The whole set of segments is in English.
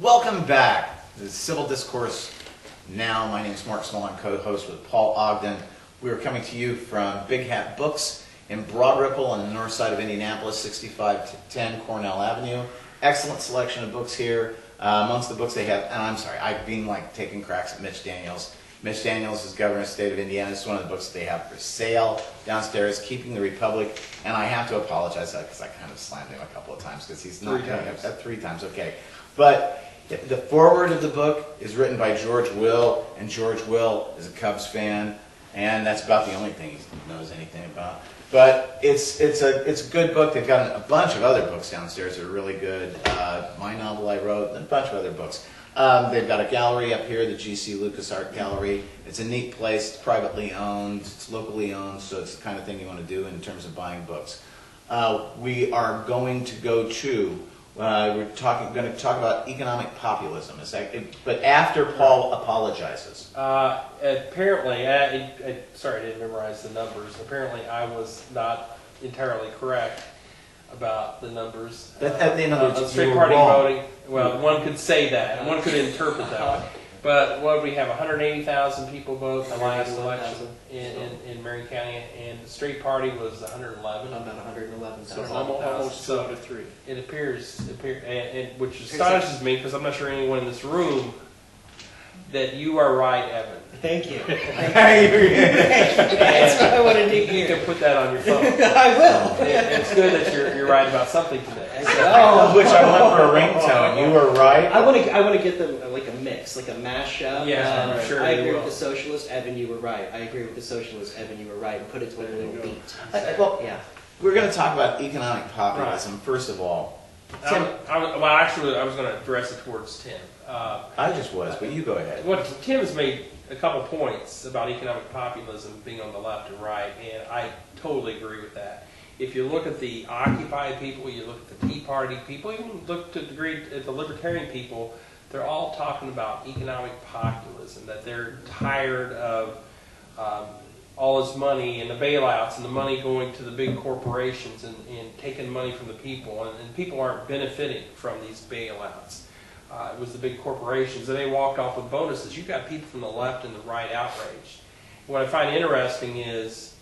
Welcome back to Civil Discourse Now. My name is Mark Small. I'm co-host with Paul Ogden. We are coming to you from Big Hat Books in Broad Ripple on the north side of Indianapolis, 6510 Cornell Avenue. Excellent selection of books here. Amongst the books they have, and I'm sorry, I've been like taking cracks at Mitch Daniels. Mitch Daniels is governor of the state of Indiana. It's one of the books that they have for sale downstairs, Keeping the Republic. And I have to apologize because I kind of slammed him a couple of times because he's not coming up at 3 times. Okay. But the foreword of the book is written by George Will, and George Will is a Cubs fan, and that's about the only thing he knows anything about. But it's a good book. They've got a bunch of other books downstairs that are really good. My novel I wrote, and a bunch of other books. They've got a gallery up here, the G.C. Lucas Art Gallery. It's a neat place. It's privately owned. It's locally owned, so it's the kind of thing you want to do in terms of buying books. We are going to go to. We're going to talk about economic populism. But after Paul apologizes. Apparently, sorry I didn't memorize the numbers. Apparently, I was not entirely correct about the numbers. On straight party voting. Well, one could say that. One could interpret that. But what we have 180,000 people vote the last election in Marion County, and the straight party was 111. About 111,000. So almost 2 out of 3. It appears, which astonishes me because I'm not sure anyone in this room that you are right, Evan. Thank you. That's what I wanted to hear. You can put that on your phone. I will. It's good that you're right about something today. Which I want for a ringtone. You were right. I want to get them like a mix, like a mashup. Yeah, I'm sure. I agree with the socialist. Evan, you were right. I agree with the socialist. Evan, you were right. And put it to a little beat. Yeah. We're going to talk about economic populism first of all. Tim, I was going to address it towards Tim. I just was, but you go ahead. Tim has made a couple points about economic populism being on the left and right, and I totally agree with that. If you look at the Occupy people, you look at the Tea Party people, even look to a degree at the Libertarian people, they're all talking about economic populism, that they're tired of all this money and the bailouts and the money going to the big corporations and taking money from the people, and people aren't benefiting from these bailouts. It was the big corporations, and they walked off with bonuses. You've got people from the left and the right outraged. What I find interesting is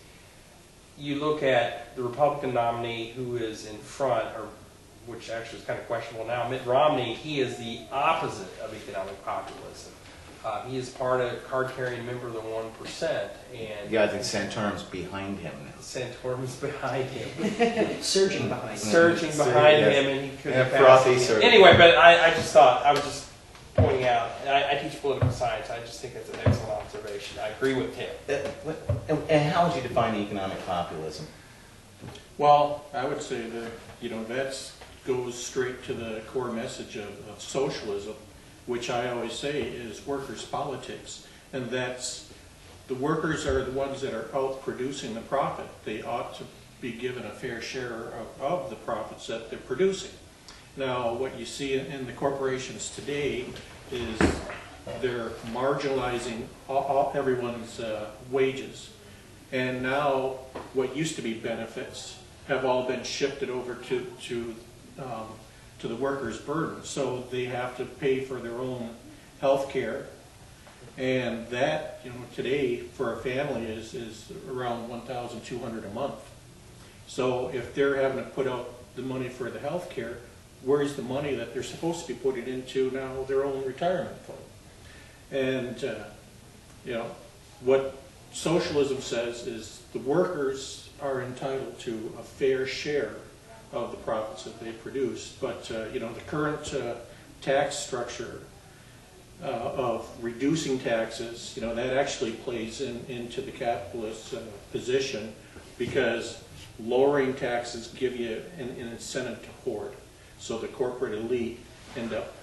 you look at the Republican nominee who is in front, or which actually is kind of questionable now, Mitt Romney. He is the opposite of economic populism. He is part of a card-carrying member of the 1%. And yeah, I think Santorum's behind him now. Santorum's behind him. Surging behind him. Surging behind him, and he couldn't pass. Anyway, but I just thought, I was just pointing out, I teach political science, I just think that's an excellent observation. I agree with Tim. And how would you define economic populism? Well, I would say that, that goes straight to the core message of socialism, which I always say is workers' politics. And that's, the workers are the ones that are out producing the profit. They ought to be given a fair share of the profits that they're producing. Now, what you see in the corporations today is they're marginalizing everyone's wages. And now, what used to be benefits have all been shifted over to the workers' burden. So they have to pay for their own health care. And that, today for a family is around $1,200 a month. So if they're having to put out the money for the health care, where's the money that they're supposed to be putting into now their own retirement fund? And, what socialism says is the workers are entitled to a fair share of the profits that they produce. But, the current tax structure of reducing taxes, that actually plays into the capitalist position, because lowering taxes give you an incentive to hoard. So the corporate elite end up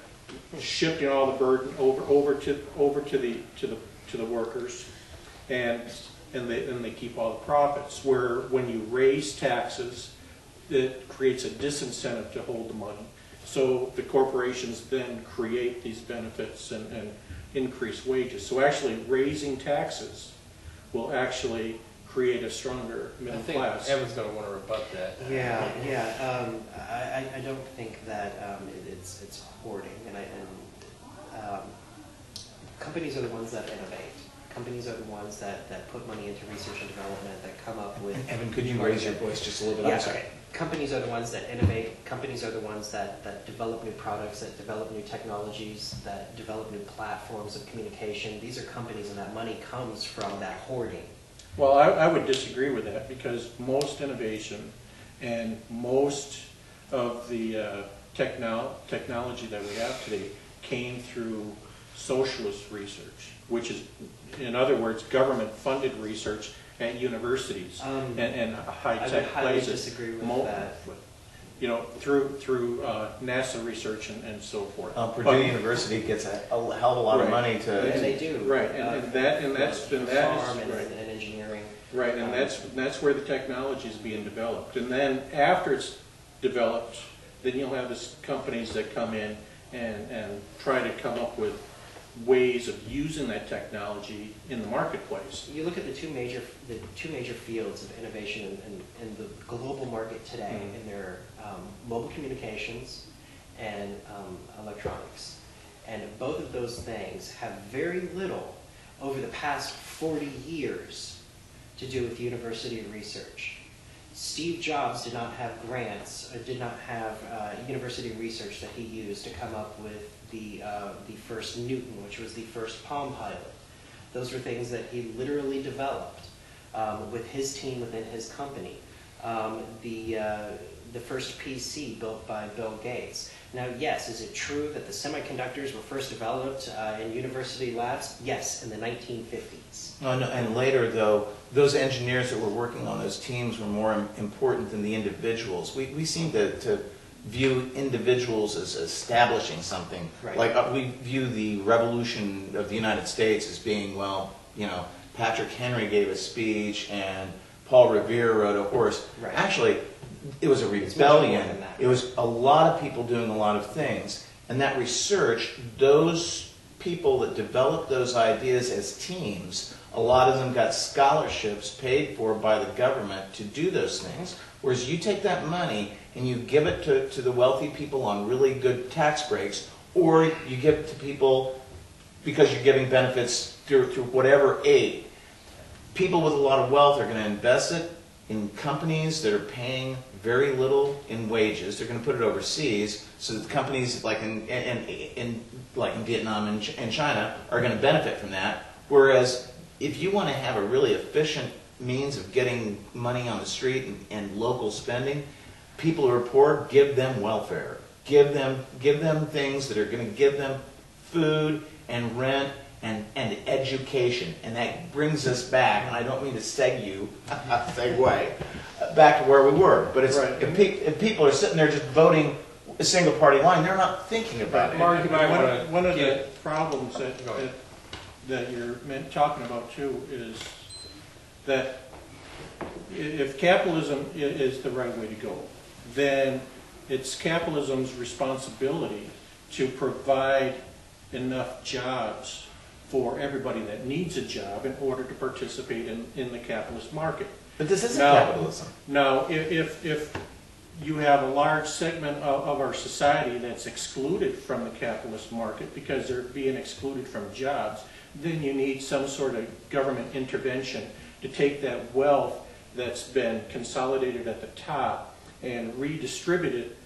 shifting all the burden over to the workers, and they keep all the profits. Where when you raise taxes, it creates a disincentive to hold the money. So the corporations then create these benefits and increase wages. So actually raising taxes will actually create a stronger middle class. Evan's going to want to rebut that. Yeah. I don't think that it's hoarding, and companies are the ones that innovate. Companies are the ones that put money into research and development, that come up with... Evan, could you raise your voice just a little bit? Yeah, okay. Companies are the ones that innovate. Companies are the ones that develop new products, that develop new technologies, that develop new platforms of communication. These are companies, and that money comes from that hoarding. Well, I would disagree with that, because most innovation and most of the technology that we have today came through socialist research, which is, in other words, government-funded research at universities and high-tech places. I would highly disagree with that. You know, through NASA research and so forth. Purdue University gets a hell of a lot of money to... And they do. Right, and that's farm right. and engineering. Right, and that's where the technology is being developed. And then after it's developed, then you'll have these companies that come in and try to come up with ways of using that technology in the marketplace. You look at the two major fields of innovation in the global market today, and they're mobile communications and electronics. And both of those things have very little over the past 40 years to do with university research. Steve Jobs did not have grants, or did not have university research that he used to come up with the first Newton, which was the first Palm Pilot. Those were things that he literally developed with his team within his company. The first PC built by Bill Gates. Now, yes, is it true that the semiconductors were first developed in university labs? Yes, in the 1950s. No, and later, though, those engineers that were working on those teams were more important than the individuals. We seem to view individuals as establishing something. Right. Like we view the revolution of the United States as being, well, you know, Patrick Henry gave a speech and Paul Revere rode a horse. Right. Actually, it was a rebellion. It was a lot of people doing a lot of things. And that research, those people that developed those ideas as teams, a lot of them got scholarships paid for by the government to do those things. Whereas you take that money and you give it to the wealthy people on really good tax breaks, or you give it to people because you're giving benefits through whatever aid. People with a lot of wealth are going to invest it in companies that are paying very little in wages. They're going to put it overseas, so that the companies like in Vietnam and China are going to benefit from that. Whereas if you want to have a really efficient means of getting money on the street and local spending, people who are poor, give them welfare. Give them things that are going to give them food and rent and education. And that brings us back, and I don't mean to segue back to where we were. But it's right. If people are sitting there just voting a single party line, they're not thinking about it. Mark, you might want to one of the problems that you're talking about too is that if capitalism is the right way to go, then it's capitalism's responsibility to provide enough jobs for everybody that needs a job in order to participate in the capitalist market. But this isn't capitalism. Now, if you have a large segment of our society that's excluded from the capitalist market because they're being excluded from jobs, then you need some sort of government intervention to take that wealth that's been consolidated at the top and redistribute it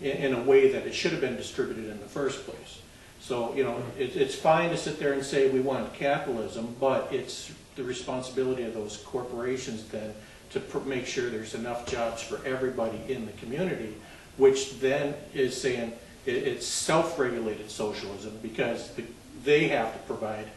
in a way that it should have been distributed in the first place. So, you know, it's fine to sit there and say we want capitalism, but it's the responsibility of those corporations then to make sure there's enough jobs for everybody in the community, which then is saying it's self-regulated socialism because they have to provide,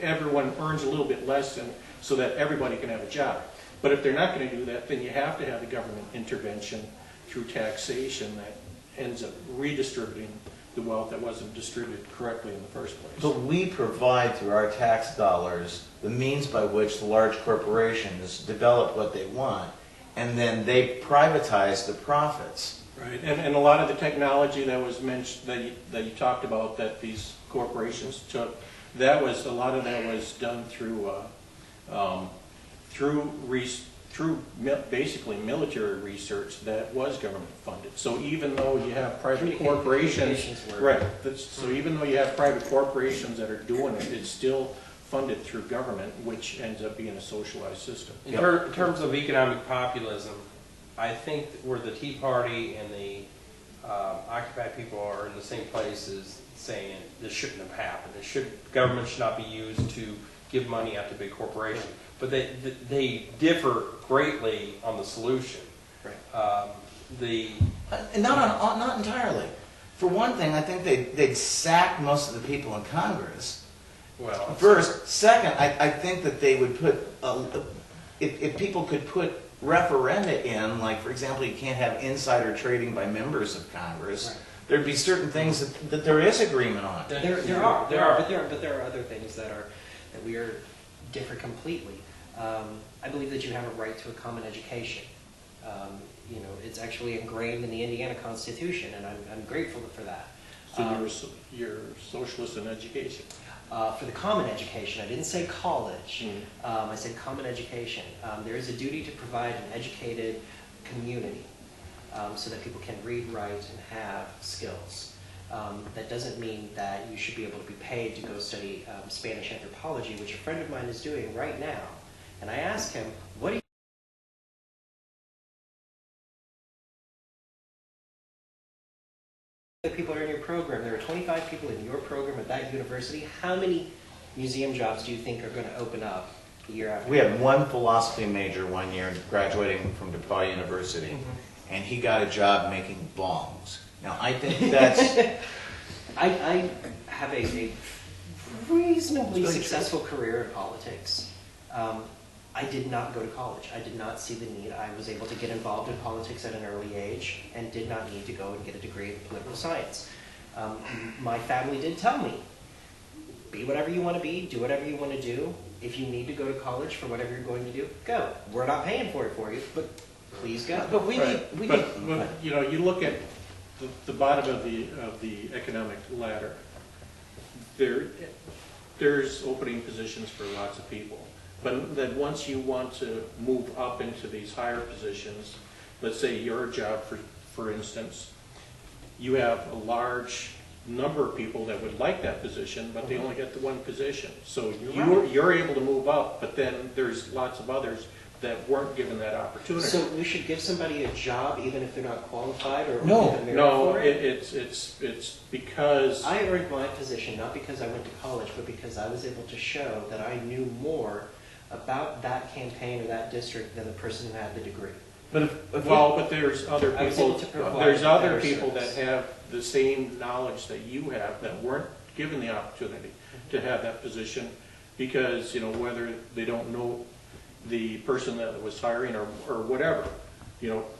everyone earns a little bit less so that everybody can have a job. But if they're not going to do that, then you have to have the government intervention through taxation that ends up redistributing the wealth that wasn't distributed correctly in the first place. But we provide through our tax dollars the means by which the large corporations develop what they want, and then they privatize the profits. Right, and a lot of the technology that was mentioned, that you talked about, that these corporations took, a lot of that was done through through basically military research that was government funded. So even though you have private corporations, right? So even though you have private corporations that are doing it, it's still funded through government, which ends up being a socialized system. In terms of economic populism, I think where the Tea Party and the Occupy people are in the same place as saying this shouldn't have happened. Government should not be used to give money out to big corporations. But they differ greatly on the solution. Right. Not entirely. For one thing, I think they'd sack most of the people in Congress. Well, first. Second, I think that they would put, if people could put referenda in, like for example, you can't have insider trading by members of Congress. Right. There'd be certain things that there is agreement on. There are, but there are other things that we are different completely. I believe that you have a right to a common education. You know, it's actually ingrained in the Indiana Constitution, and I'm grateful for that. So you're socialist in education? For the common education, I didn't say college. I said common education. There is a duty to provide an educated community so that people can read, write, and have skills. That doesn't mean that you should be able to be paid to go study Spanish anthropology, which a friend of mine is doing right now. And I asked him, what do you the people are in your program? There are 25 people in your program at that university. How many museum jobs do you think are going to open up the year after? We had one philosophy major one year graduating from DePaul University, and he got a job making bongs. Now, I think that's... I have a reasonably successful career in politics. I did not go to college. I did not see the need. I was able to get involved in politics at an early age and did not need to go and get a degree in political science. My family did tell me, be whatever you want to be, do whatever you want to do. If you need to go to college for whatever you're going to do, go. We're not paying for it for you, but please go. But you know, you look at the bottom of the economic ladder. There's opening positions for lots of people. But then once you want to move up into these higher positions, let's say your job, for instance, you have a large number of people that would like that position, but they only get the one position. So you're able to move up, but then there's lots of others that weren't given that opportunity. So we should give somebody a job even if they're not qualified or no, even merit for it? It's because I earned my position not because I went to college, but because I was able to show that I knew more about that campaign or that district than the person who had the degree. But but there's other I was able people. to provide There's other better people service. that have the same knowledge that you have that weren't given the opportunity to have that position because whether they don't know the person that was hiring or whatever,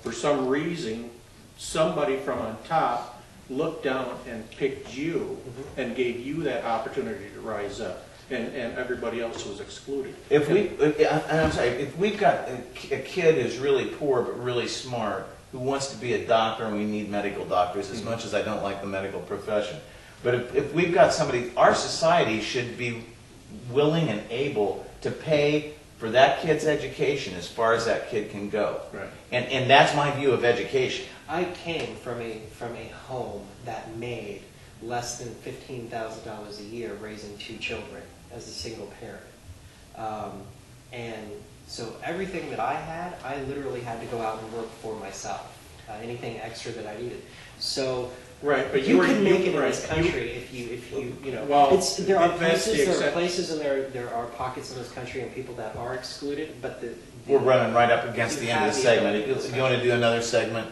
for some reason somebody from on top looked down and picked you and gave you that opportunity to rise up. And everybody else was excluded. if we've got a kid who's really poor but really smart who wants to be a doctor, and we need medical doctors as much as I don't like the medical profession, but if we've got somebody, our society should be willing and able to pay for that kid's education as far as that kid can go. Right. And that's my view of education. I came from a home that made less than $15,000 a year raising 2 children as a single parent. And so everything that I had, I literally had to go out and work for myself. Anything extra that I needed. So right, but you can make it in this country if you know. Well, there are places and there are pockets in this country and people that are excluded, but We're running right up against the end of the segment. You want to do another segment?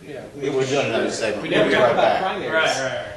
yeah, We're doing another segment. We never We'll be talk right about back. primaries. right.